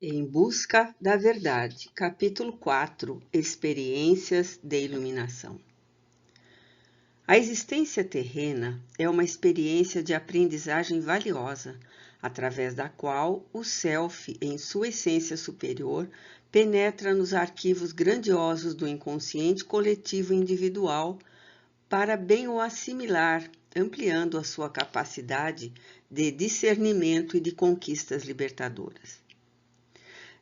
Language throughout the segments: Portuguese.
Em Busca da Verdade, capítulo 4, Experiências de Iluminação. A existência terrena é uma experiência de aprendizagem valiosa, através da qual o Self, em sua essência superior, penetra nos arquivos grandiosos do inconsciente coletivo individual para bem o assimilar, ampliando a sua capacidade de discernimento e de conquistas libertadoras.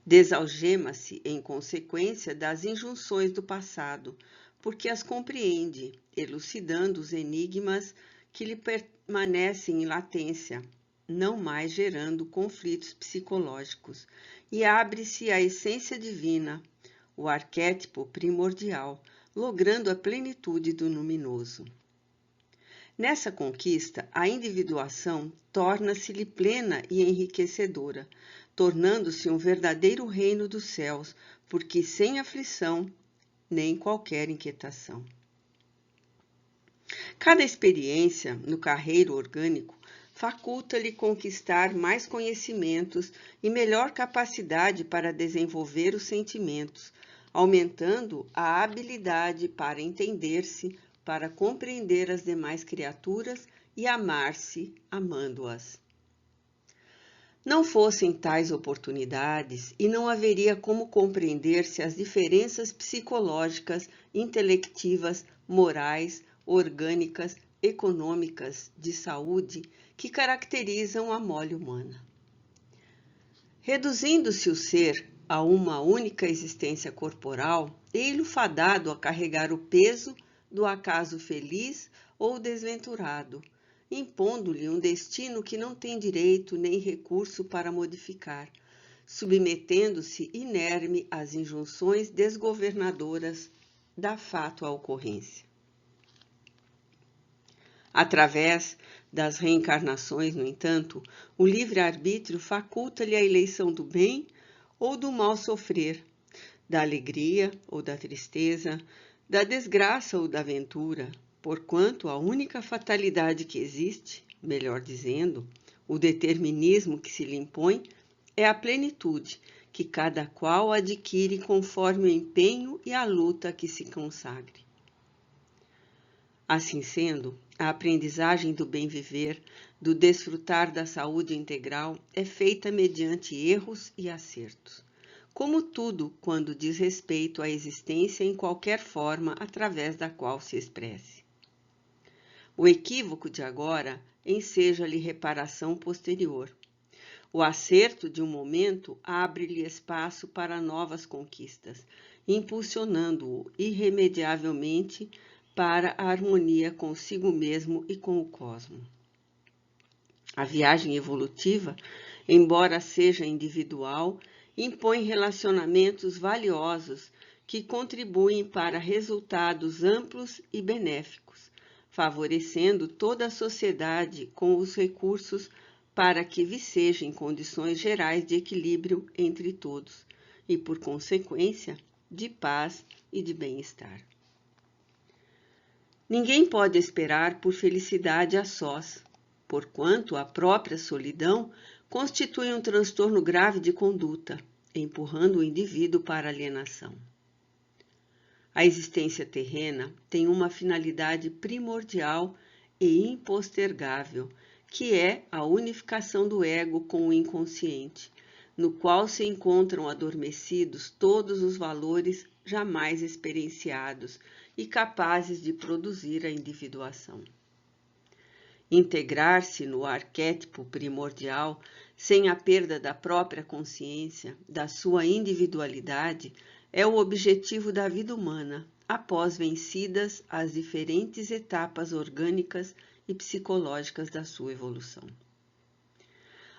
Desalgema-se, em consequência, das injunções do passado, porque as compreende, elucidando os enigmas que lhe permanecem em latência, não mais gerando conflitos psicológicos, e abre-se à essência divina, o arquétipo primordial, logrando a plenitude do luminoso. Nessa conquista, a individuação torna-se-lhe plena e enriquecedora, tornando-se um verdadeiro reino dos céus, porque sem aflição nem qualquer inquietação. Cada experiência no carreiro orgânico faculta-lhe conquistar mais conhecimentos e melhor capacidade para desenvolver os sentimentos, aumentando a habilidade para entender-se, para compreender as demais criaturas e amar-se amando-as. Não fossem tais oportunidades e não haveria como compreender-se as diferenças psicológicas, intelectivas, morais, orgânicas, econômicas, de saúde que caracterizam a mole humana. Reduzindo-se o ser a uma única existência corporal, ele fadado a carregar o peso do acaso feliz ou desventurado, impondo-lhe um destino que não tem direito nem recurso para modificar, submetendo-se inerme às injunções desgovernadoras da fátua ocorrência. Através das reencarnações, no entanto, o livre-arbítrio faculta-lhe a eleição do bem ou do mal sofrer, da alegria ou da tristeza, da desgraça ou da ventura, porquanto a única fatalidade que existe, melhor dizendo, o determinismo que se lhe impõe, é a plenitude, que cada qual adquire conforme o empenho e a luta que se consagre. Assim sendo, a aprendizagem do bem-viver, do desfrutar da saúde integral, é feita mediante erros e acertos, como tudo quando diz respeito à existência em qualquer forma através da qual se expresse. O equívoco de agora enseja-lhe reparação posterior. O acerto de um momento abre-lhe espaço para novas conquistas, impulsionando-o irremediavelmente para a harmonia consigo mesmo e com o cosmos. A viagem evolutiva, embora seja individual, impõe relacionamentos valiosos que contribuem para resultados amplos e benéficos, favorecendo toda a sociedade com os recursos para que viceje em condições gerais de equilíbrio entre todos e, por consequência, de paz e de bem-estar. Ninguém pode esperar por felicidade a sós, porquanto a própria solidão constitui um transtorno grave de conduta, empurrando o indivíduo para a alienação. A existência terrena tem uma finalidade primordial e impostergável, que é a unificação do ego com o inconsciente, no qual se encontram adormecidos todos os valores jamais experienciados e capazes de produzir a individuação. Integrar-se no arquétipo primordial, sem a perda da própria consciência, da sua individualidade, é o objetivo da vida humana, após vencidas as diferentes etapas orgânicas e psicológicas da sua evolução.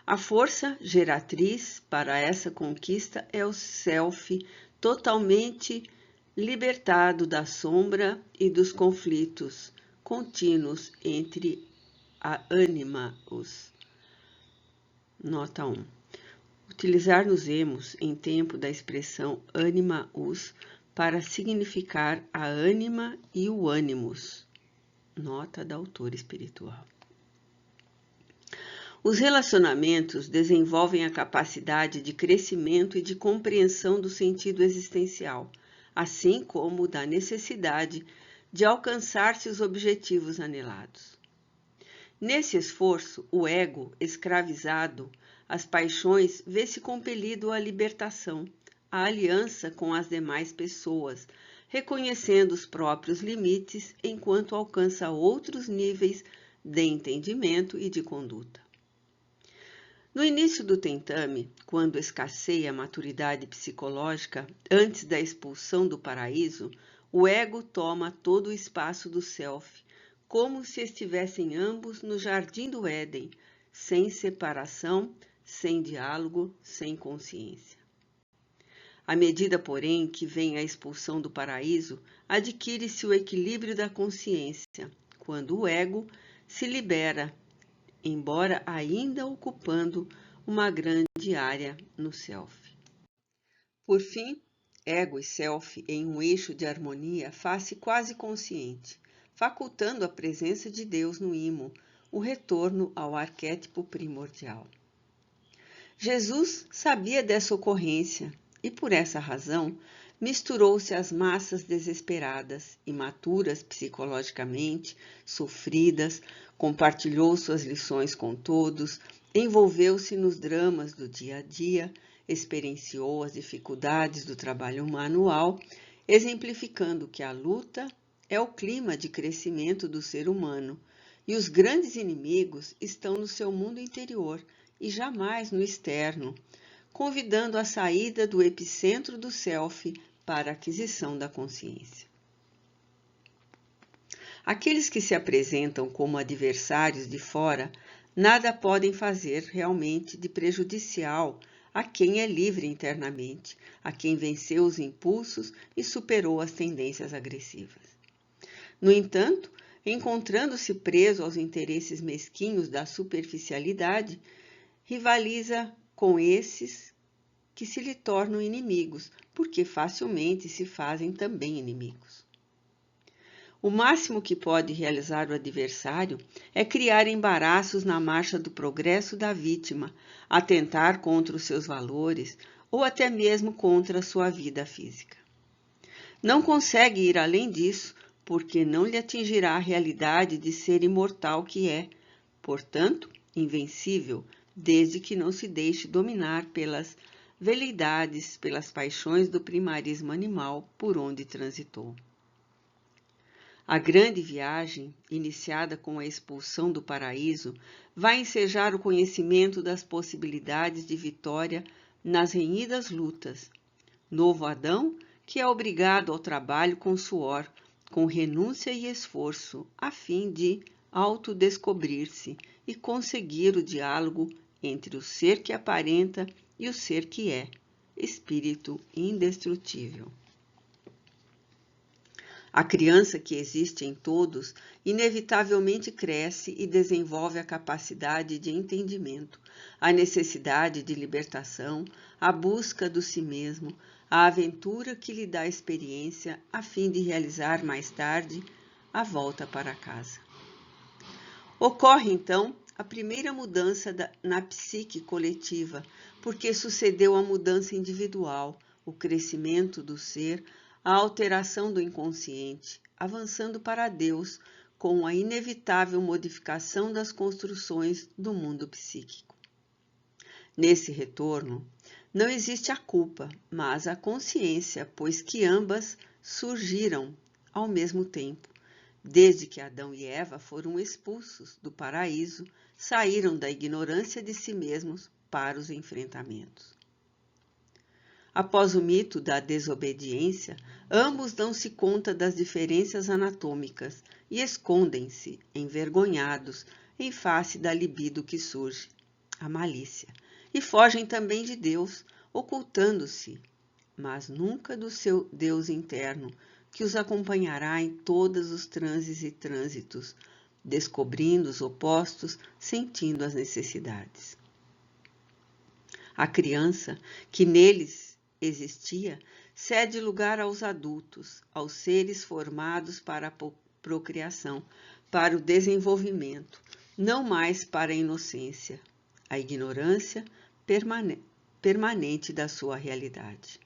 A força geratriz para essa conquista é o Self totalmente libertado da sombra e dos conflitos contínuos entre a ânima-os. Nota 1. Utilizar-nos-emos em tempo da expressão ânima-os para significar a ânima e o ânimos. Nota da autora espiritual. Os relacionamentos desenvolvem a capacidade de crescimento e de compreensão do sentido existencial, assim como da necessidade de alcançar-se os objetivos anelados. Nesse esforço, o ego, escravizado às paixões, vê-se compelido à libertação, à aliança com as demais pessoas, reconhecendo os próprios limites enquanto alcança outros níveis de entendimento e de conduta. No início do tentame, quando escasseia a maturidade psicológica antes da expulsão do paraíso, o ego toma todo o espaço do self, como se estivessem ambos no jardim do Éden, sem separação, sem diálogo, sem consciência. À medida, porém, que vem a expulsão do paraíso, adquire-se o equilíbrio da consciência, quando o ego se libera, embora ainda ocupando uma grande área no self. Por fim, ego e self em um eixo de harmonia faz-se quase consciente, facultando a presença de Deus no imo, o retorno ao arquétipo primordial. Jesus sabia dessa ocorrência e, por essa razão, misturou-se às massas desesperadas, imaturas psicologicamente, sofridas, compartilhou suas lições com todos, envolveu-se nos dramas do dia a dia, experienciou as dificuldades do trabalho manual, exemplificando que a luta é o clima de crescimento do ser humano e os grandes inimigos estão no seu mundo interior e jamais no externo, convidando a saída do epicentro do self para a aquisição da consciência. Aqueles que se apresentam como adversários de fora nada podem fazer realmente de prejudicial a quem é livre internamente, a quem venceu os impulsos e superou as tendências agressivas. No entanto, encontrando-se preso aos interesses mesquinhos da superficialidade, rivaliza com esses que se lhe tornam inimigos, porque facilmente se fazem também inimigos. O máximo que pode realizar o adversário é criar embaraços na marcha do progresso da vítima, atentar contra os seus valores ou até mesmo contra a sua vida física. Não consegue ir além disso, porque não lhe atingirá a realidade de ser imortal que é, portanto, invencível, desde que não se deixe dominar pelas veleidades, pelas paixões do primarismo animal por onde transitou. A grande viagem, iniciada com a expulsão do paraíso, vai ensejar o conhecimento das possibilidades de vitória nas renhidas lutas. Novo Adão, que é obrigado ao trabalho com suor, com renúncia e esforço, a fim de autodescobrir-se e conseguir o diálogo entre o ser que aparenta e o ser que é, espírito indestrutível. A criança que existe em todos inevitavelmente cresce e desenvolve a capacidade de entendimento, a necessidade de libertação, a busca do si mesmo, a aventura que lhe dá experiência a fim de realizar mais tarde a volta para casa. Ocorre, então, a primeira mudança na psique coletiva, porque sucedeu a mudança individual, o crescimento do ser, a alteração do inconsciente, avançando para Deus com a inevitável modificação das construções do mundo psíquico. Nesse retorno, não existe a culpa, mas a consciência, pois que ambas surgiram ao mesmo tempo. Desde que Adão e Eva foram expulsos do paraíso, saíram da ignorância de si mesmos para os enfrentamentos. Após o mito da desobediência, ambos dão-se conta das diferenças anatômicas e escondem-se, envergonhados, em face da libido que surge, a malícia, e fogem também de Deus, ocultando-se, mas nunca do seu Deus interno, que os acompanhará em todos os transes e trânsitos, descobrindo os opostos, sentindo as necessidades. A criança, que neles existia, cede lugar aos adultos, aos seres formados para a procriação, para o desenvolvimento, não mais para a inocência, a ignorância permanente da sua realidade.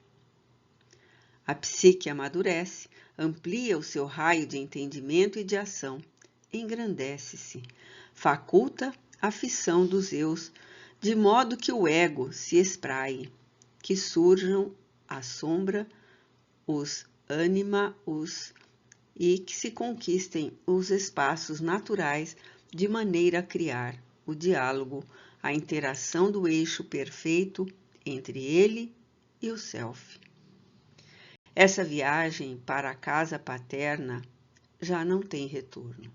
A psique amadurece, amplia o seu raio de entendimento e de ação, engrandece-se, faculta a fissão dos eus, de modo que o ego se espraie, que surjam à sombra os ânima, e que se conquistem os espaços naturais de maneira a criar o diálogo, a interação do eixo perfeito entre ele e o self. Essa viagem para a casa paterna já não tem retorno.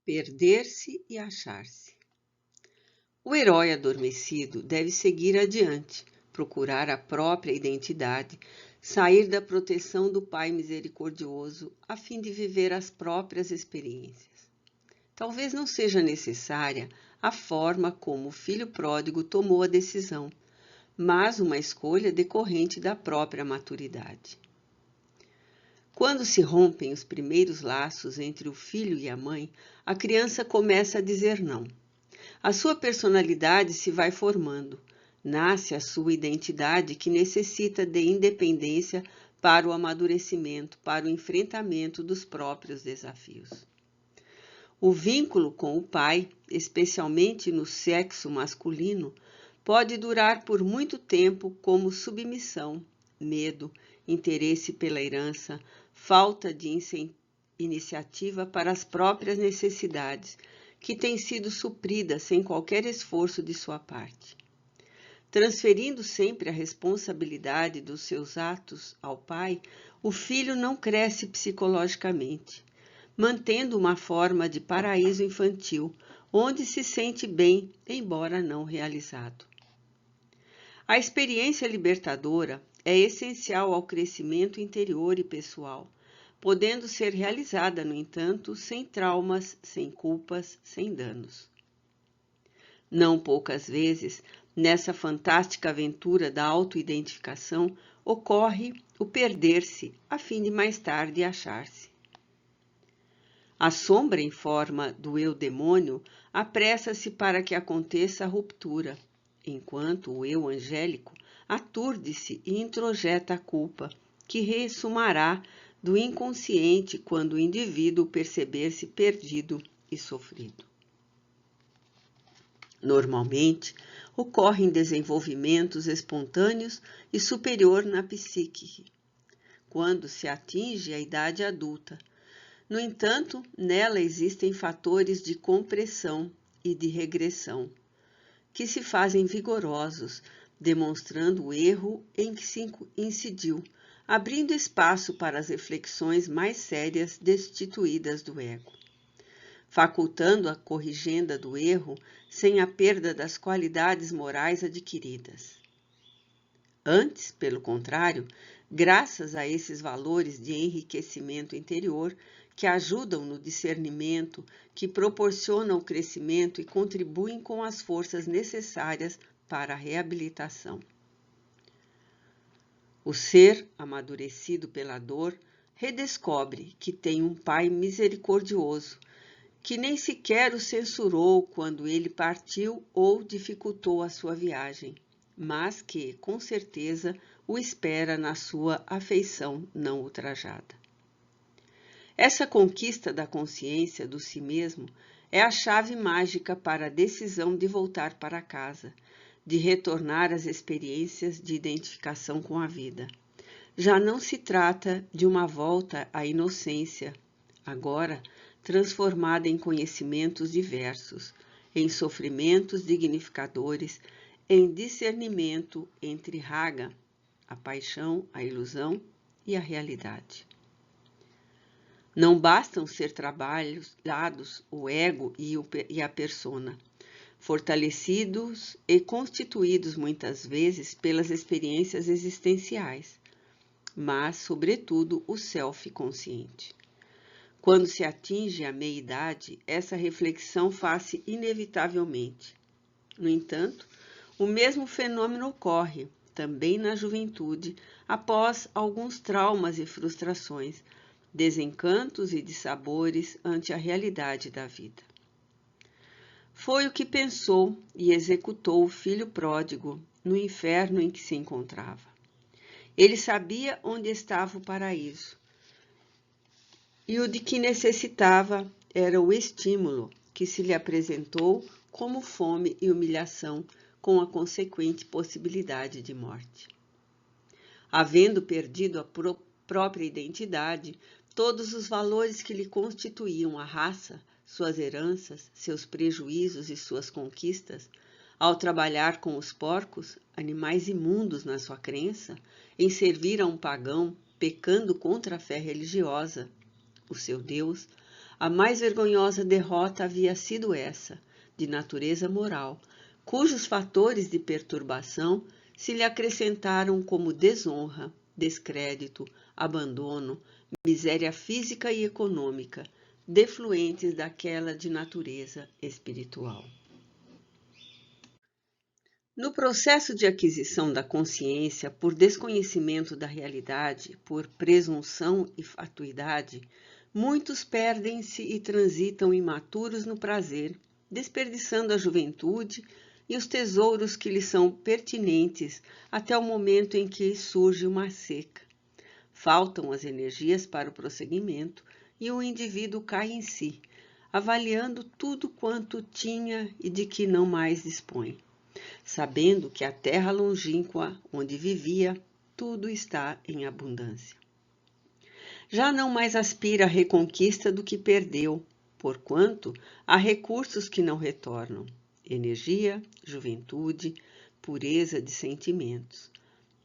Perder-se e achar-se. O herói adormecido deve seguir adiante, procurar a própria identidade, sair da proteção do Pai misericordioso a fim de viver as próprias experiências. Talvez não seja necessária a forma como o filho pródigo tomou a decisão, mas uma escolha decorrente da própria maturidade. Quando se rompem os primeiros laços entre o filho e a mãe, a criança começa a dizer não. A sua personalidade se vai formando, nasce a sua identidade que necessita de independência para o amadurecimento, para o enfrentamento dos próprios desafios. O vínculo com o pai, especialmente no sexo masculino, pode durar por muito tempo como submissão, medo, interesse pela herança, falta de iniciativa para as próprias necessidades, que têm sido supridas sem qualquer esforço de sua parte. Transferindo sempre a responsabilidade dos seus atos ao pai, o filho não cresce psicologicamente, mantendo uma forma de paraíso infantil, onde se sente bem, embora não realizado. A experiência libertadora é essencial ao crescimento interior e pessoal, podendo ser realizada, no entanto, sem traumas, sem culpas, sem danos. Não poucas vezes, nessa fantástica aventura da autoidentificação, ocorre o perder-se, a fim de mais tarde achar-se. A sombra em forma do eu-demônio apressa-se para que aconteça a ruptura, enquanto o eu angélico aturde-se e introjeta a culpa, que ressumará do inconsciente quando o indivíduo perceber-se perdido e sofrido. Normalmente, ocorrem desenvolvimentos espontâneos e superior na psique, quando se atinge a idade adulta. No entanto, nela existem fatores de compressão e de regressão, que se fazem vigorosos, demonstrando o erro em que se incidiu, abrindo espaço para as reflexões mais sérias destituídas do ego, facultando a corrigenda do erro sem a perda das qualidades morais adquiridas. Antes, pelo contrário, graças a esses valores de enriquecimento interior que ajudam no discernimento, que proporcionam o crescimento e contribuem com as forças necessárias para a reabilitação. O ser, amadurecido pela dor, redescobre que tem um Pai misericordioso, que nem sequer o censurou quando ele partiu ou dificultou a sua viagem, mas que, com certeza, o espera na sua afeição não ultrajada. Essa conquista da consciência do si mesmo é a chave mágica para a decisão de voltar para casa, de retornar às experiências de identificação com a vida. Já não se trata de uma volta à inocência, agora transformada em conhecimentos diversos, em sofrimentos dignificadores, em discernimento entre raga, a paixão, a ilusão e a realidade. Não bastam ser trabalhados o ego e a persona, fortalecidos e constituídos muitas vezes pelas experiências existenciais, mas, sobretudo, o self consciente. Quando se atinge a meia-idade, essa reflexão faz-se inevitavelmente. No entanto, o mesmo fenômeno ocorre também na juventude, após alguns traumas e frustrações, desencantos e dissabores ante a realidade da vida. Foi o que pensou e executou o filho pródigo no inferno em que se encontrava. Ele sabia onde estava o paraíso, e o de que necessitava era o estímulo que se lhe apresentou como fome e humilhação, com a consequente possibilidade de morte. Havendo perdido a própria identidade, todos os valores que lhe constituíam a raça, suas heranças, seus prejuízos e suas conquistas, ao trabalhar com os porcos, animais imundos na sua crença, em servir a um pagão, pecando contra a fé religiosa, o seu Deus, a mais vergonhosa derrota havia sido essa, de natureza moral, cujos fatores de perturbação se lhe acrescentaram como desonra, descrédito, abandono, miséria física e econômica, defluentes daquela de natureza espiritual. No processo de aquisição da consciência por desconhecimento da realidade, por presunção e fatuidade, muitos perdem-se e transitam imaturos no prazer, desperdiçando a juventude e os tesouros que lhes são pertinentes até o momento em que surge uma seca. Faltam as energias para o prosseguimento e o indivíduo cai em si, avaliando tudo quanto tinha e de que não mais dispõe, sabendo que a terra longínqua onde vivia, tudo está em abundância. Já não mais aspira à reconquista do que perdeu, porquanto há recursos que não retornam: energia, juventude, pureza de sentimentos.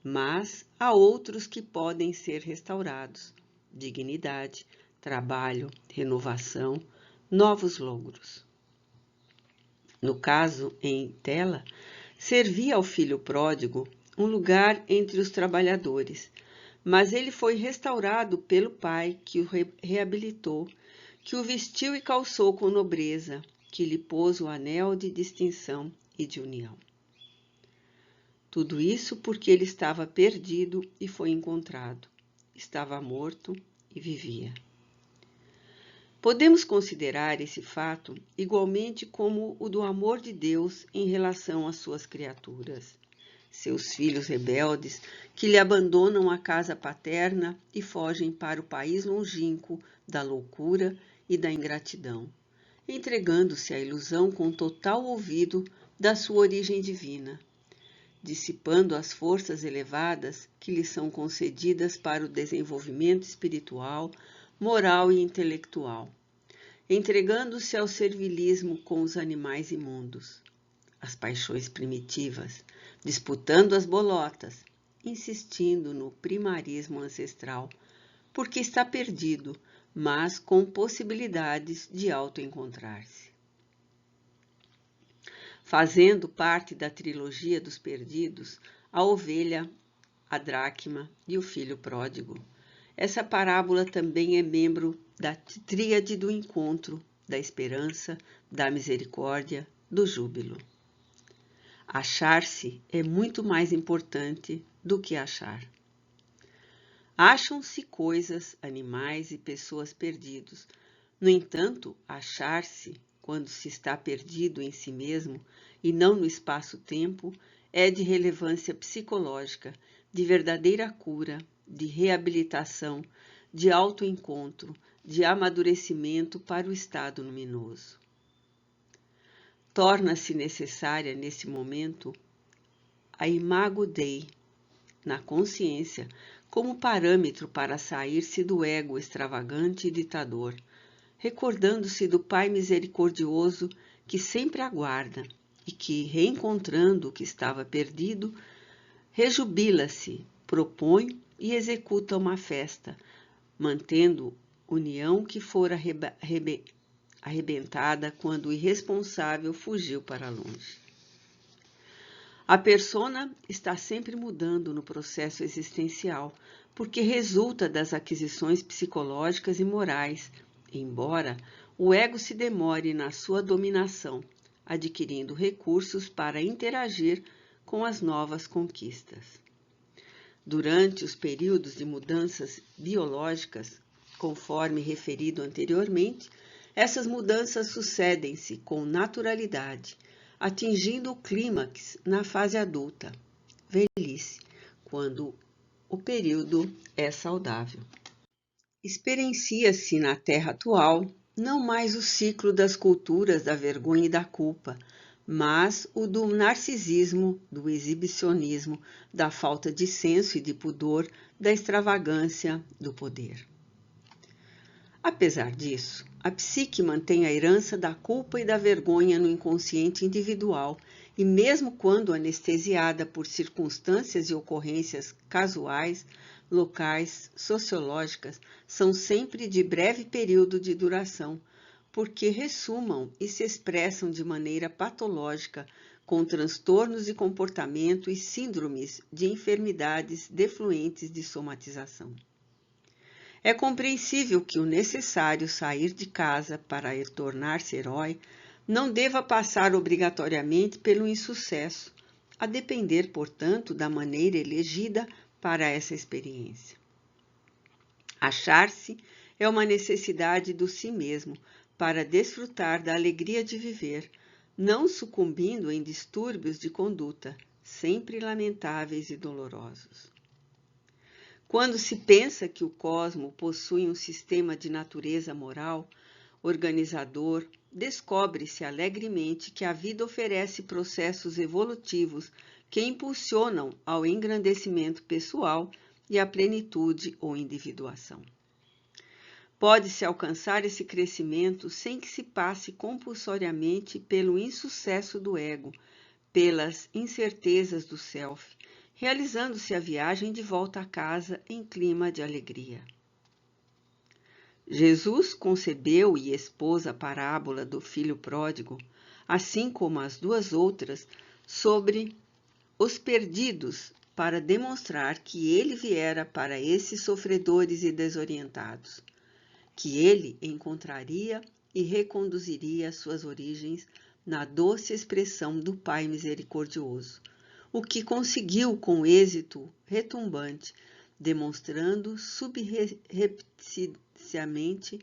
Mas há outros que podem ser restaurados: dignidade, trabalho, renovação, novos logros. No caso em tela, servia ao filho pródigo um lugar entre os trabalhadores, mas ele foi restaurado pelo pai que o reabilitou, que o vestiu e calçou com nobreza, que lhe pôs o anel de distinção e de união. Tudo isso porque ele estava perdido e foi encontrado, estava morto e vivia. Podemos considerar esse fato igualmente como o do amor de Deus em relação às suas criaturas, seus filhos rebeldes que lhe abandonam a casa paterna e fogem para o país longínquo da loucura e da ingratidão, entregando-se à ilusão com total olvido da sua origem divina, dissipando as forças elevadas que lhes são concedidas para o desenvolvimento espiritual, moral e intelectual, entregando-se ao servilismo com os animais imundos, às paixões primitivas, disputando as bolotas, insistindo no primarismo ancestral, porque está perdido, mas com possibilidades de autoencontrar-se. Fazendo parte da trilogia dos perdidos, a ovelha, a dracma e o filho pródigo. Essa parábola também é membro da tríade do encontro, da esperança, da misericórdia, do júbilo. Achar-se é muito mais importante do que achar. Acham-se coisas, animais e pessoas perdidos. No entanto, achar-se, quando se está perdido em si mesmo e não no espaço-tempo, é de relevância psicológica, de verdadeira cura, de reabilitação, de autoencontro, de amadurecimento para o estado luminoso. Torna-se necessária, nesse momento, a imago Dei, na consciência, como parâmetro para sair-se do ego extravagante e ditador, recordando-se do Pai misericordioso que sempre aguarda e que, reencontrando o que estava perdido, rejubila-se, propõe e executa uma festa, mantendo união que fora arrebentada quando o irresponsável fugiu para longe. A persona está sempre mudando no processo existencial, porque resulta das aquisições psicológicas e morais, embora o ego se demore na sua dominação, adquirindo recursos para interagir com as novas conquistas. Durante os períodos de mudanças biológicas, conforme referido anteriormente, Essas mudanças sucedem-se com naturalidade, atingindo o clímax na fase adulta, velhice, quando o período é saudável. Experiencia-se na Terra atual não mais o ciclo das culturas da vergonha e da culpa, mas o do narcisismo, do exibicionismo, da falta de senso e de pudor, da extravagância, do poder. Apesar disso, a psique mantém a herança da culpa e da vergonha no inconsciente individual e, mesmo quando anestesiada por circunstâncias e ocorrências casuais, locais, sociológicas, são sempre de breve período de duração, porque ressumam e se expressam de maneira patológica com transtornos de comportamento e síndromes de enfermidades defluentes de somatização. É compreensível que o necessário sair de casa para tornar-se herói não deva passar obrigatoriamente pelo insucesso, a depender, portanto, da maneira elegida para essa experiência. Achar-se é uma necessidade do si mesmo para desfrutar da alegria de viver, não sucumbindo em distúrbios de conduta, sempre lamentáveis e dolorosos. Quando se pensa que o cosmo possui um sistema de natureza moral, organizador, descobre-se alegremente que a vida oferece processos evolutivos que impulsionam ao engrandecimento pessoal e à plenitude ou individuação. Pode-se alcançar esse crescimento sem que se passe compulsoriamente pelo insucesso do ego, pelas incertezas do self, realizando-se a viagem de volta a casa em clima de alegria. Jesus concebeu e expôs a parábola do filho pródigo, assim como as duas outras, sobre os perdidos, para demonstrar que ele viera para esses sofredores e desorientados, que ele encontraria e reconduziria às suas origens na doce expressão do Pai misericordioso, o que conseguiu com êxito retumbante, demonstrando subrepticiamente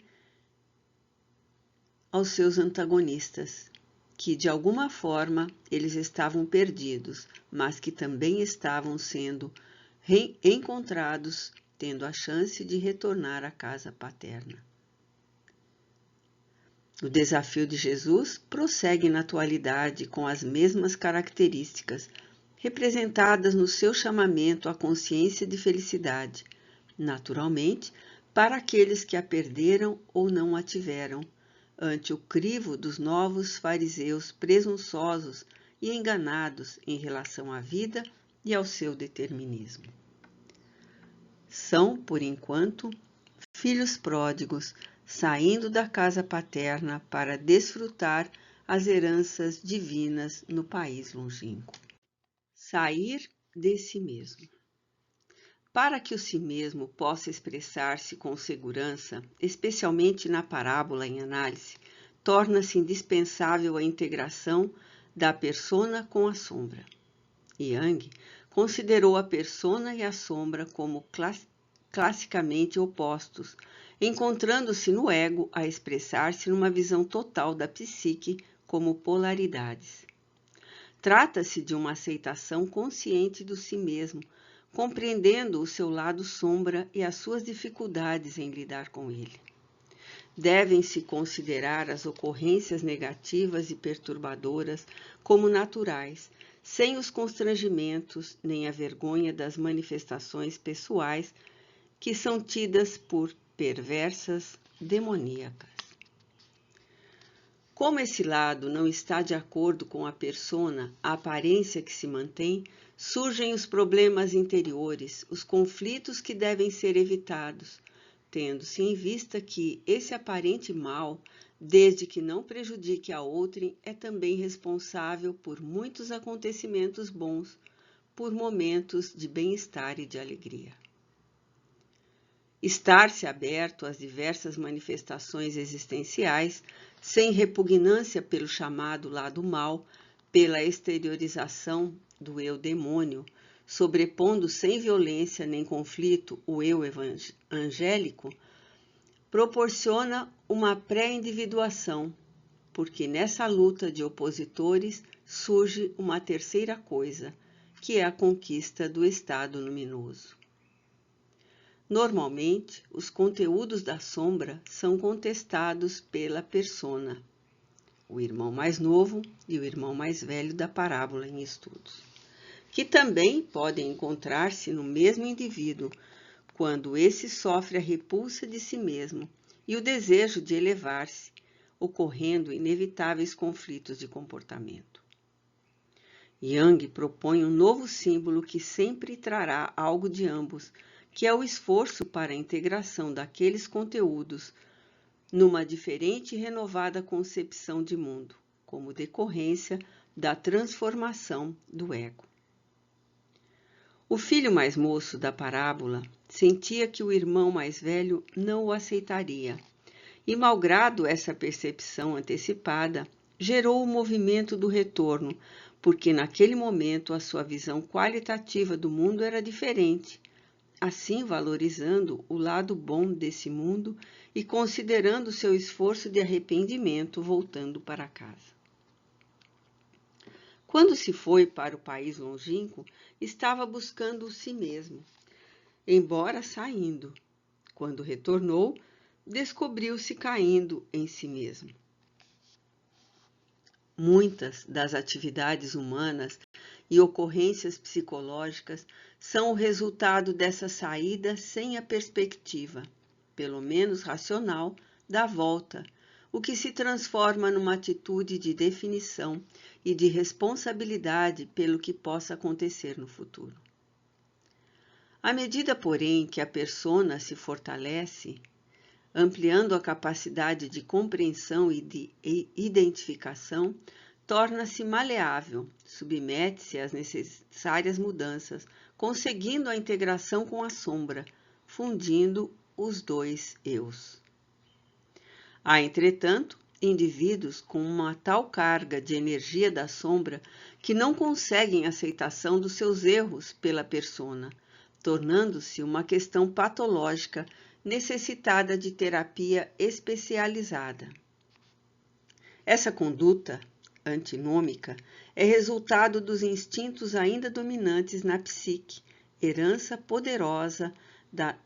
aos seus antagonistas que, de alguma forma, eles estavam perdidos, mas que também estavam sendo reencontrados, tendo a chance de retornar à casa paterna. O desafio de Jesus prossegue na atualidade com as mesmas características, representadas no seu chamamento à consciência de felicidade, naturalmente, para aqueles que a perderam ou não a tiveram, ante o crivo dos novos fariseus presunçosos e enganados em relação à vida e ao seu determinismo. São, por enquanto, filhos pródigos, saindo da casa paterna para desfrutar as heranças divinas no país longínquo. Sair de si mesmo. Para que o si mesmo possa expressar-se com segurança, especialmente na parábola em análise, torna-se indispensável a integração da persona com a sombra. Jung considerou a persona e a sombra como classicamente opostos, encontrando-se no ego a expressar-se numa visão total da psique como polaridades. Trata-se de uma aceitação consciente do si mesmo, compreendendo o seu lado sombra e as suas dificuldades em lidar com ele. Devem-se considerar as ocorrências negativas e perturbadoras como naturais, sem os constrangimentos nem a vergonha das manifestações pessoais que são tidas por perversas, demoníacas. Como esse lado não está de acordo com a persona, a aparência que se mantém, surgem os problemas interiores, os conflitos que devem ser evitados, tendo-se em vista que esse aparente mal, desde que não prejudique a outrem, é também responsável por muitos acontecimentos bons, por momentos de bem-estar e de alegria. Estar-se aberto às diversas manifestações existenciais, sem repugnância pelo chamado lado mal, pela exteriorização do eu demônio, sobrepondo sem violência nem conflito o eu angélico, proporciona uma pré-individuação, porque nessa luta de opositores surge uma terceira coisa, que é a conquista do estado luminoso. Normalmente, os conteúdos da sombra são contestados pela persona, o irmão mais novo e o irmão mais velho da parábola em estudos, que também podem encontrar-se no mesmo indivíduo, quando esse sofre a repulsa de si mesmo e o desejo de elevar-se, ocorrendo inevitáveis conflitos de comportamento. Jung propõe um novo símbolo que sempre trará algo de ambos, que é o esforço para a integração daqueles conteúdos numa diferente e renovada concepção de mundo, como decorrência da transformação do ego. O filho mais moço da parábola sentia que o irmão mais velho não o aceitaria, e, malgrado essa percepção antecipada, gerou o movimento do retorno, porque naquele momento a sua visão qualitativa do mundo era diferente, assim valorizando o lado bom desse mundo e considerando seu esforço de arrependimento voltando para casa. Quando se foi para o país longínquo, estava buscando si mesmo, embora saindo. Quando retornou, descobriu-se caindo em si mesmo. Muitas das atividades humanas e ocorrências psicológicas são o resultado dessa saída sem a perspectiva, pelo menos racional, da volta, o que se transforma numa atitude de definição e de responsabilidade pelo que possa acontecer no futuro. À medida, porém, que a persona se fortalece, ampliando a capacidade de compreensão e de identificação, torna-se maleável, submete-se às necessárias mudanças, conseguindo a integração com a sombra, fundindo os dois eus. Há, entretanto, indivíduos com uma tal carga de energia da sombra que não conseguem aceitação dos seus erros pela persona, tornando-se uma questão patológica necessitada de terapia especializada. Essa conduta antinômica é resultado dos instintos ainda dominantes na psique, herança poderosa da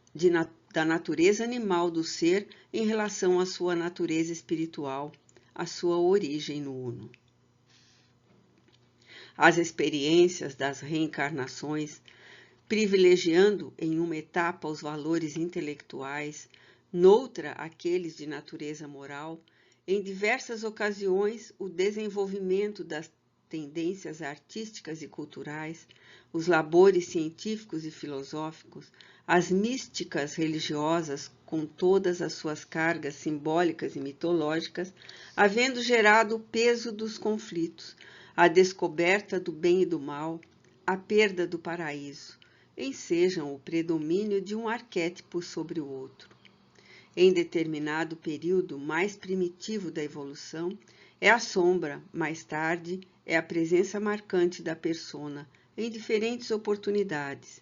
natureza animal do ser em relação à sua natureza espiritual, à sua origem no Uno. As experiências das reencarnações, privilegiando em uma etapa os valores intelectuais, noutra aqueles de natureza moral, em diversas ocasiões o desenvolvimento das tendências artísticas e culturais, os labores científicos e filosóficos, as místicas religiosas com todas as suas cargas simbólicas e mitológicas, havendo gerado o peso dos conflitos, a descoberta do bem e do mal, a perda do paraíso, ensejam o predomínio de um arquétipo sobre o outro. Em determinado período mais primitivo da evolução, é a sombra, mais tarde, é a presença marcante da persona, em diferentes oportunidades.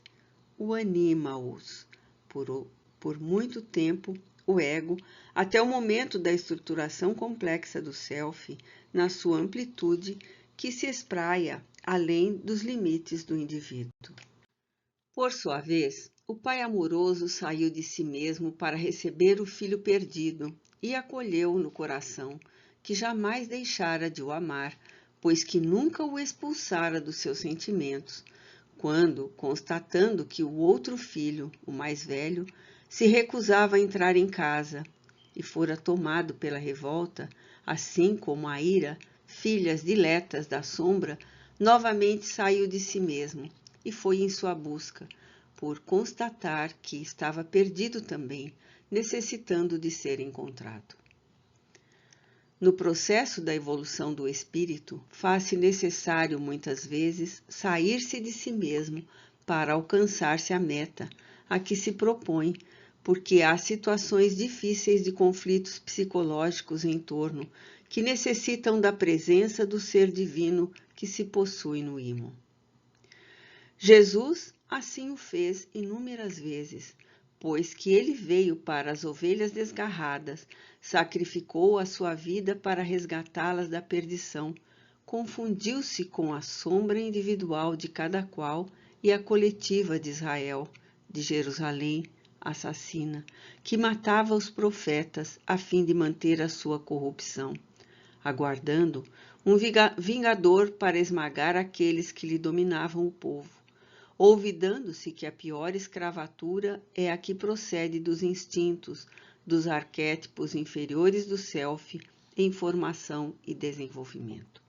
O anima-os, por muito tempo, o ego, até o momento da estruturação complexa do self, na sua amplitude, que se espraia além dos limites do indivíduo. Por sua vez, o pai amoroso saiu de si mesmo para receber o filho perdido e acolheu-o no coração, que jamais deixara de o amar, pois que nunca o expulsara dos seus sentimentos, quando, constatando que o outro filho, o mais velho, se recusava a entrar em casa e fora tomado pela revolta, assim como a ira, filhas diletas da sombra, novamente saiu de si mesmo e foi em sua busca, por constatar que estava perdido também, necessitando de ser encontrado. No processo da evolução do espírito, faz-se necessário, muitas vezes, sair-se de si mesmo para alcançar-se a meta a que se propõe, porque há situações difíceis de conflitos psicológicos em torno que necessitam da presença do ser divino que se possui no ímã. Jesus assim o fez inúmeras vezes, pois que ele veio para as ovelhas desgarradas, sacrificou a sua vida para resgatá-las da perdição, confundiu-se com a sombra individual de cada qual e a coletiva de Israel, de Jerusalém, assassina, que matava os profetas a fim de manter a sua corrupção, aguardando um vingador para esmagar aqueles que lhe dominavam o povo, olvidando-se que a pior escravatura é a que procede dos instintos, dos arquétipos inferiores do self em formação e desenvolvimento.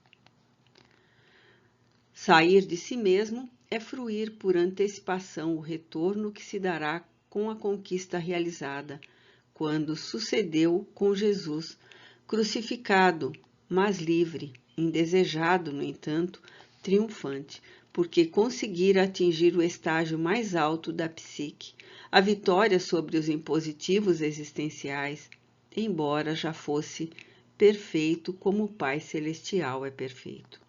Sair de si mesmo é fruir por antecipação o retorno que se dará com a conquista realizada, quando sucedeu com Jesus, crucificado, mas livre, indesejado, no entanto, triunfante, porque conseguira atingir o estágio mais alto da psique, a vitória sobre os impositivos existenciais, embora já fosse perfeito como o Pai Celestial é perfeito.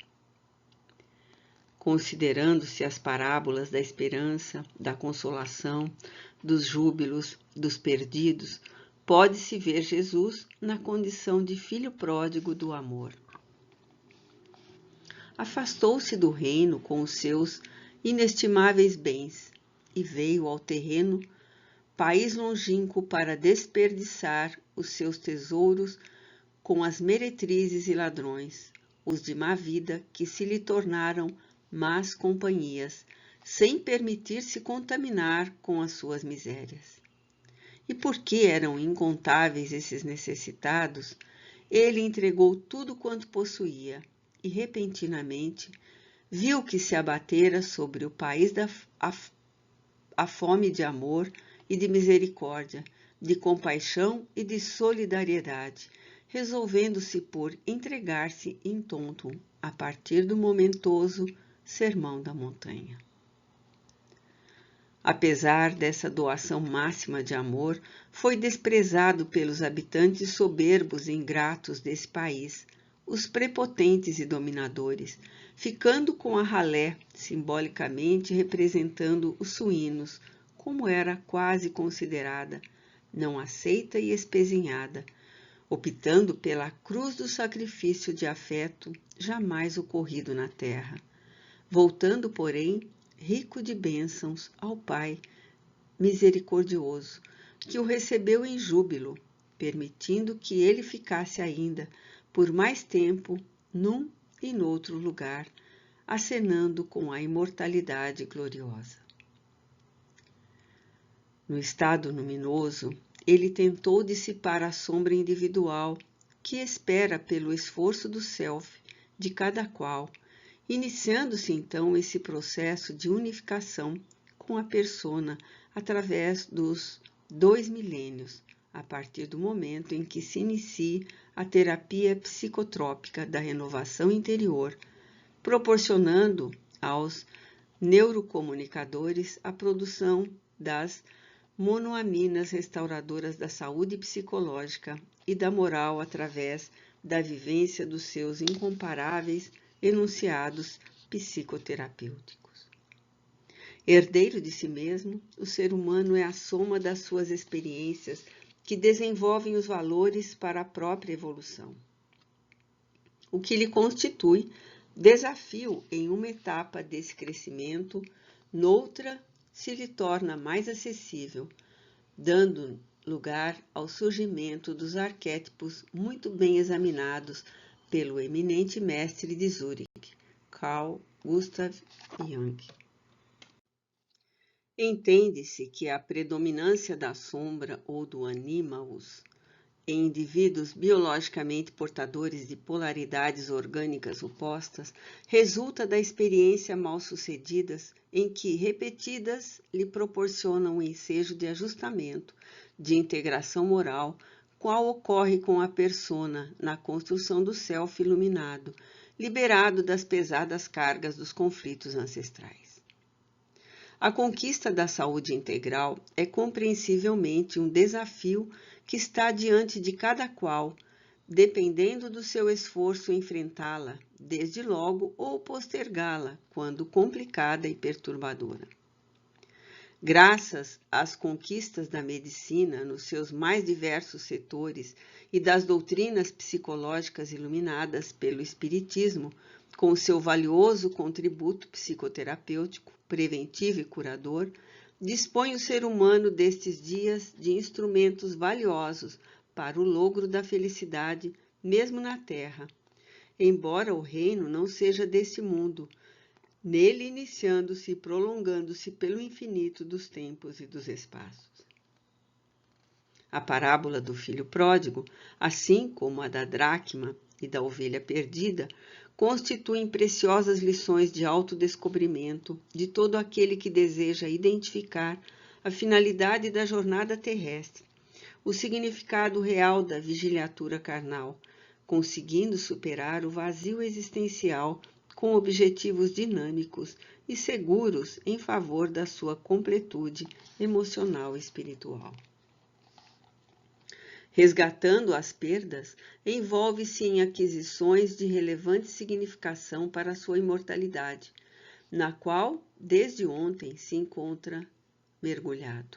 Considerando-se as parábolas da esperança, da consolação, dos júbilos, dos perdidos, pode-se ver Jesus na condição de filho pródigo do amor. Afastou-se do reino com os seus inestimáveis bens e veio ao terreno, país longínquo, para desperdiçar os seus tesouros com as meretrizes e ladrões, os de má vida que se lhe tornaram más companhias, sem permitir-se contaminar com as suas misérias. E porque eram incontáveis esses necessitados, ele entregou tudo quanto possuía, e repentinamente viu que se abatera sobre o país a fome de amor e de misericórdia, de compaixão e de solidariedade, resolvendo-se por entregar-se in tonto a partir do momentoso Sermão da Montanha. Apesar dessa doação máxima de amor, foi desprezado pelos habitantes soberbos e ingratos desse país, os prepotentes e dominadores, ficando com a ralé, simbolicamente representando os suínos, como era quase considerada, não aceita e espezinhada, optando pela cruz do sacrifício de afeto jamais ocorrido na terra, voltando, porém, rico de bênçãos ao Pai misericordioso, que o recebeu em júbilo, permitindo que ele ficasse ainda por mais tempo num e noutro lugar, acenando com a imortalidade gloriosa. No estado luminoso, ele tentou dissipar a sombra individual que espera pelo esforço do self de cada qual, iniciando-se então esse processo de unificação com a persona através dos 2 milênios, a partir do momento em que se inicie a terapia psicotrópica da renovação interior, proporcionando aos neurocomunicadores a produção das monoaminas restauradoras da saúde psicológica e da moral através da vivência dos seus incomparáveis enunciados psicoterapêuticos. Herdeiro de si mesmo, o ser humano é a soma das suas experiências que desenvolvem os valores para a própria evolução, o que lhe constitui desafio em uma etapa desse crescimento, noutra se lhe torna mais acessível, dando lugar ao surgimento dos arquétipos muito bem examinados pelo eminente mestre de Zurique, Carl Gustav Jung. Entende-se que a predominância da sombra ou do animus em indivíduos biologicamente portadores de polaridades orgânicas opostas resulta da experiência mal-sucedidas em que repetidas lhe proporcionam um ensejo de ajustamento, de integração moral, qual ocorre com a persona na construção do self iluminado, liberado das pesadas cargas dos conflitos ancestrais. A conquista da saúde integral é compreensivelmente um desafio que está diante de cada qual, dependendo do seu esforço em enfrentá-la, desde logo ou postergá-la, quando complicada e perturbadora. Graças às conquistas da medicina nos seus mais diversos setores e das doutrinas psicológicas iluminadas pelo Espiritismo, com o seu valioso contributo psicoterapêutico, preventivo e curador, dispõe o ser humano destes dias de instrumentos valiosos para o logro da felicidade, mesmo na Terra, embora o reino não seja desse mundo, nele iniciando-se e prolongando-se pelo infinito dos tempos e dos espaços. A parábola do filho pródigo, assim como a da dracma e da ovelha perdida, constituem preciosas lições de autodescobrimento de todo aquele que deseja identificar a finalidade da jornada terrestre, o significado real da vigiliatura carnal, conseguindo superar o vazio existencial com objetivos dinâmicos e seguros em favor da sua completude emocional e espiritual. Resgatando as perdas, envolve-se em aquisições de relevante significação para a sua imortalidade, na qual, desde ontem, se encontra mergulhado.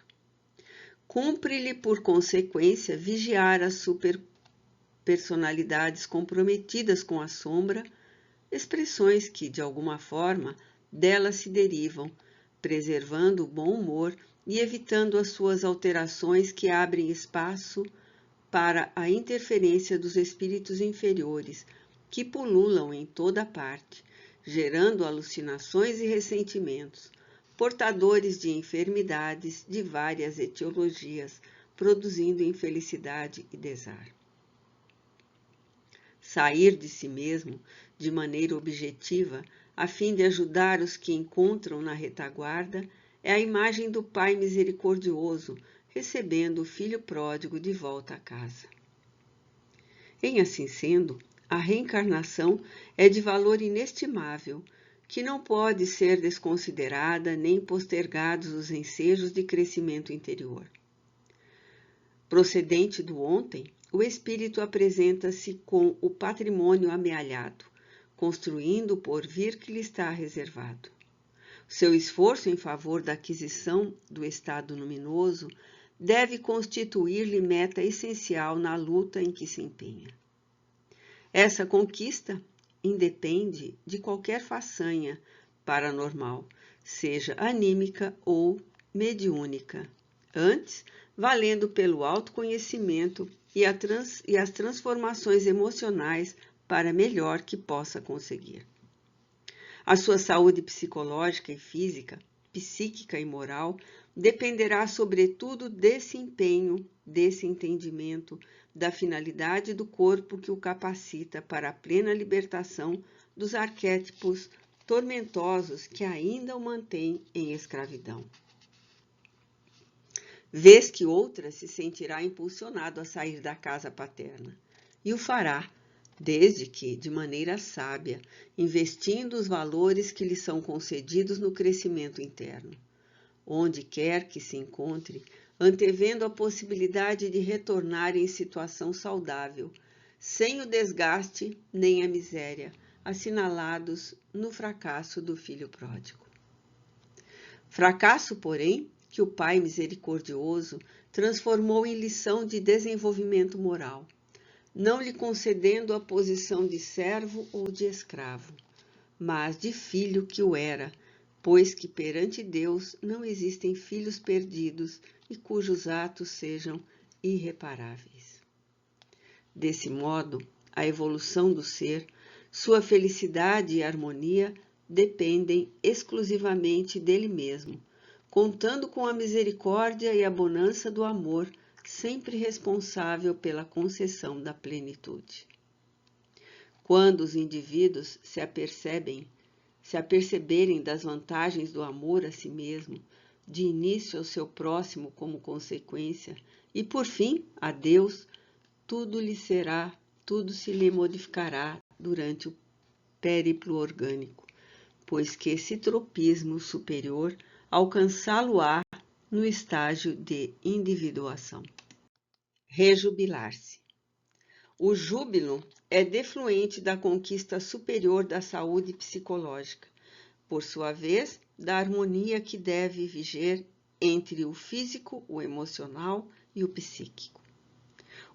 Cumpre-lhe, por consequência, vigiar as superpersonalidades comprometidas com a sombra, expressões que, de alguma forma, delas se derivam, preservando o bom humor e evitando as suas alterações que abrem espaço para a interferência dos espíritos inferiores, que pululam em toda parte, gerando alucinações e ressentimentos, portadores de enfermidades de várias etiologias, produzindo infelicidade e desar. Sair de si mesmo, de maneira objetiva, a fim de ajudar os que encontram na retaguarda, é a imagem do Pai misericordioso, recebendo o filho pródigo de volta a casa. Em assim sendo, a reencarnação é de valor inestimável, que não pode ser desconsiderada nem postergados os ensejos de crescimento interior. Procedente do ontem, o espírito apresenta-se com o patrimônio amealhado, construindo o porvir que lhe está reservado. Seu esforço em favor da aquisição do estado luminoso deve constituir-lhe meta essencial na luta em que se empenha. Essa conquista independe de qualquer façanha paranormal, seja anímica ou mediúnica, antes valendo pelo autoconhecimento e as transformações emocionais para melhor que possa conseguir. A sua saúde psicológica e física, psíquica e moral dependerá sobretudo desse empenho, desse entendimento, da finalidade do corpo que o capacita para a plena libertação dos arquétipos tormentosos que ainda o mantêm em escravidão. Vez que outra se sentirá impulsionado a sair da casa paterna, e o fará, desde que, de maneira sábia, investindo os valores que lhe são concedidos no crescimento interno. Onde quer que se encontre, antevendo a possibilidade de retornar em situação saudável, sem o desgaste nem a miséria, assinalados no fracasso do filho pródigo. Fracasso, porém, que o Pai misericordioso transformou em lição de desenvolvimento moral, não lhe concedendo a posição de servo ou de escravo, mas de filho que o era, pois que perante Deus não existem filhos perdidos e cujos atos sejam irreparáveis. Desse modo, a evolução do ser, sua felicidade e harmonia dependem exclusivamente dele mesmo, contando com a misericórdia e a bonança do amor, sempre responsável pela concessão da plenitude. Quando os indivíduos se aperceberem das vantagens do amor a si mesmo, de início ao seu próximo como consequência, e por fim a Deus, tudo se lhe modificará durante o périplo orgânico, pois que esse tropismo superior alcançá-lo-á no estágio de individuação. Rejubilar-se. O júbilo é defluente da conquista superior da saúde psicológica, por sua vez, da harmonia que deve viger entre o físico, o emocional e o psíquico.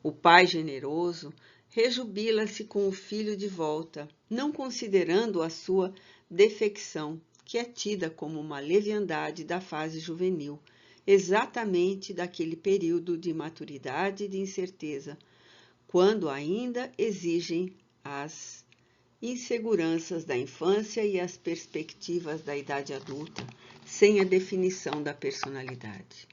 O pai generoso rejubila-se com o filho de volta, não considerando a sua defecção, que é tida como uma leviandade da fase juvenil, exatamente daquele período de maturidade e de incerteza, quando ainda exigem as inseguranças da infância e as perspectivas da idade adulta, sem a definição da personalidade.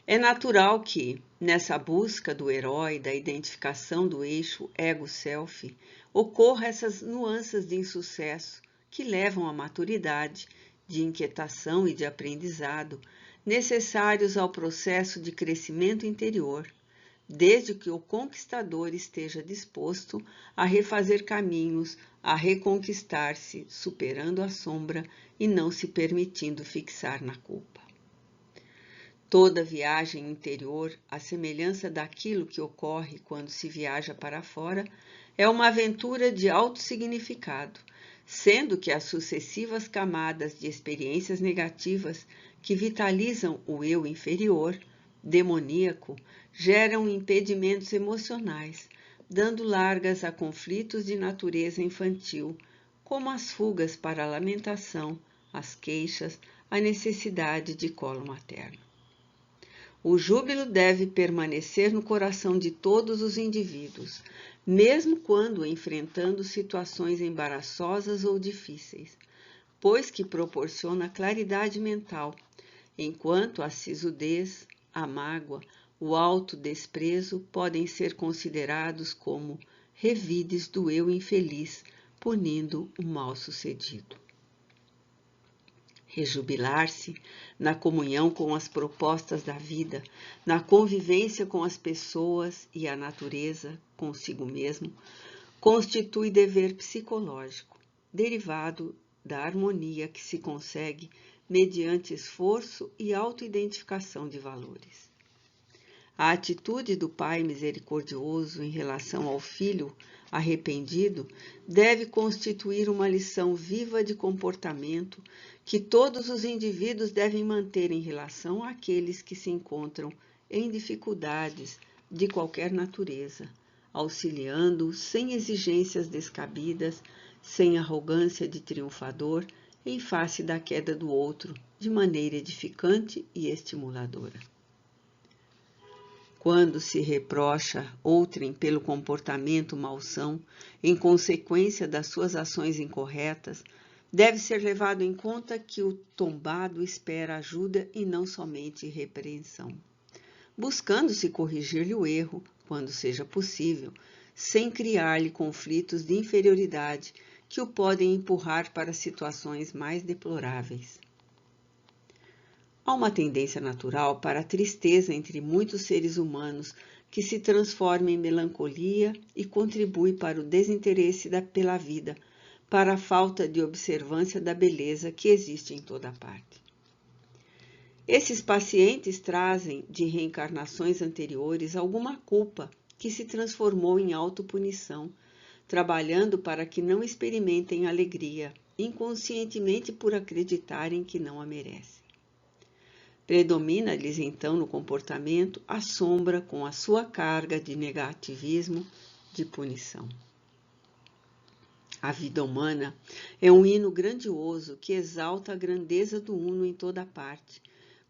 É natural que, nessa busca do herói, da identificação do eixo ego-self, ocorra essas nuances de insucesso que levam à maturidade, de inquietação e de aprendizado, necessários ao processo de crescimento interior, desde que o conquistador esteja disposto a refazer caminhos, a reconquistar-se, superando a sombra e não se permitindo fixar na culpa. Toda viagem interior, à semelhança daquilo que ocorre quando se viaja para fora, é uma aventura de alto significado, sendo que as sucessivas camadas de experiências negativas que vitalizam o eu inferior, demoníaco, geram impedimentos emocionais, dando largas a conflitos de natureza infantil, como as fugas para a lamentação, as queixas, a necessidade de colo materno. O júbilo deve permanecer no coração de todos os indivíduos, mesmo quando enfrentando situações embaraçosas ou difíceis, pois que proporciona claridade mental, enquanto a sisudez, a mágoa, o autodesprezo podem ser considerados como revides do eu infeliz, punindo o mal-sucedido. Rejubilar-se na comunhão com as propostas da vida, na convivência com as pessoas e a natureza, consigo mesmo, constitui dever psicológico, derivado da harmonia que se consegue mediante esforço e autoidentificação de valores. A atitude do Pai misericordioso em relação ao filho arrependido deve constituir uma lição viva de comportamento que todos os indivíduos devem manter em relação àqueles que se encontram em dificuldades de qualquer natureza, auxiliando sem exigências descabidas, sem arrogância de triunfador, em face da queda do outro, de maneira edificante e estimuladora. Quando se reprocha outrem pelo comportamento malsão, em consequência das suas ações incorretas, deve ser levado em conta que o tombado espera ajuda e não somente repreensão, buscando-se corrigir-lhe o erro, quando seja possível, sem criar-lhe conflitos de inferioridade que o podem empurrar para situações mais deploráveis. Há uma tendência natural para a tristeza entre muitos seres humanos que se transforma em melancolia e contribui para o desinteresse pela vida, para a falta de observância da beleza que existe em toda parte. Esses pacientes trazem de reencarnações anteriores alguma culpa que se transformou em autopunição, trabalhando para que não experimentem alegria, inconscientemente por acreditarem que não a merecem. Predomina-lhes então no comportamento a sombra com a sua carga de negativismo, de punição. A vida humana é um hino grandioso que exalta a grandeza do Uno em toda parte,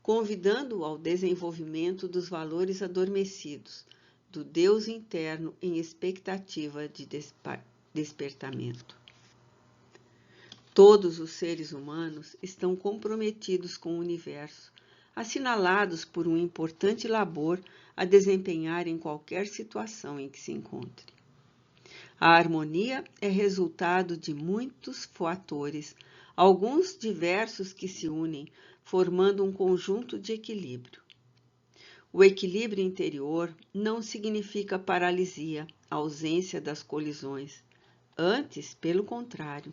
convidando-o ao desenvolvimento dos valores adormecidos, do Deus interno em expectativa de despertamento. Todos os seres humanos estão comprometidos com o universo, assinalados por um importante labor a desempenhar em qualquer situação em que se encontre. A harmonia é resultado de muitos fatores, alguns diversos que se unem, formando um conjunto de equilíbrio. O equilíbrio interior não significa paralisia, ausência das colisões. Antes, pelo contrário,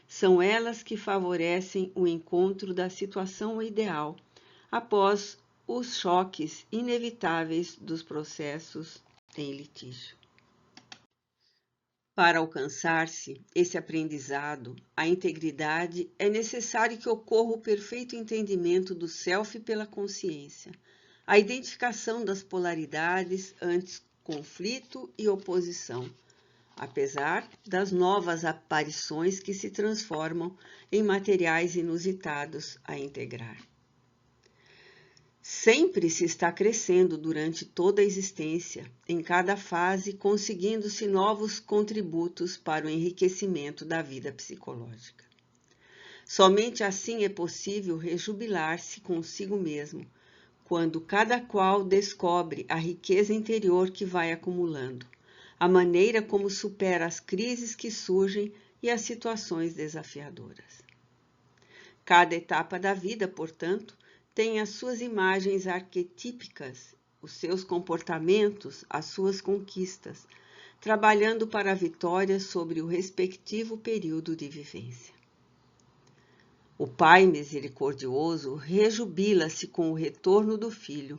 são elas que favorecem o encontro da situação ideal, após os choques inevitáveis dos processos em litígio. Para alcançar-se esse aprendizado, a integridade, é necessário que ocorra o perfeito entendimento do self pela consciência, a identificação das polaridades antes conflito e oposição, apesar das novas aparições que se transformam em materiais inusitados a integrar. Sempre se está crescendo durante toda a existência, em cada fase conseguindo-se novos contributos para o enriquecimento da vida psicológica. Somente assim é possível rejubilar-se consigo mesmo, quando cada qual descobre a riqueza interior que vai acumulando, a maneira como supera as crises que surgem e as situações desafiadoras. Cada etapa da vida, portanto, tem as suas imagens arquetípicas, os seus comportamentos, as suas conquistas, trabalhando para a vitória sobre o respectivo período de vivência. O Pai misericordioso rejubila-se com o retorno do filho,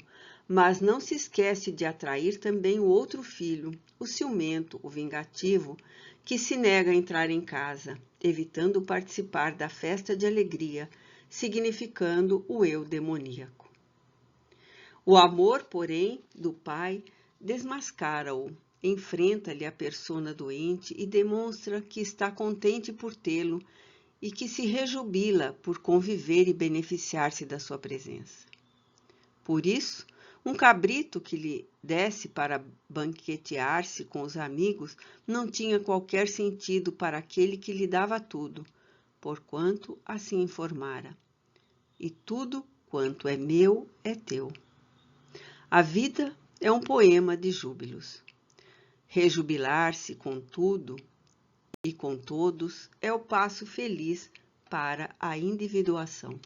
mas não se esquece de atrair também o outro filho, o ciumento, o vingativo, que se nega a entrar em casa, evitando participar da festa de alegria, significando o eu demoníaco. O amor, porém, do Pai desmascara-o, enfrenta-lhe a persona doente e demonstra que está contente por tê-lo e que se rejubila por conviver e beneficiar-se da sua presença. Por isso, um cabrito que lhe desse para banquetear-se com os amigos não tinha qualquer sentido para aquele que lhe dava tudo, porquanto assim informara. E tudo quanto é meu é teu. A vida é um poema de júbilos. Rejubilar-se com tudo e com todos é o passo feliz para a individuação.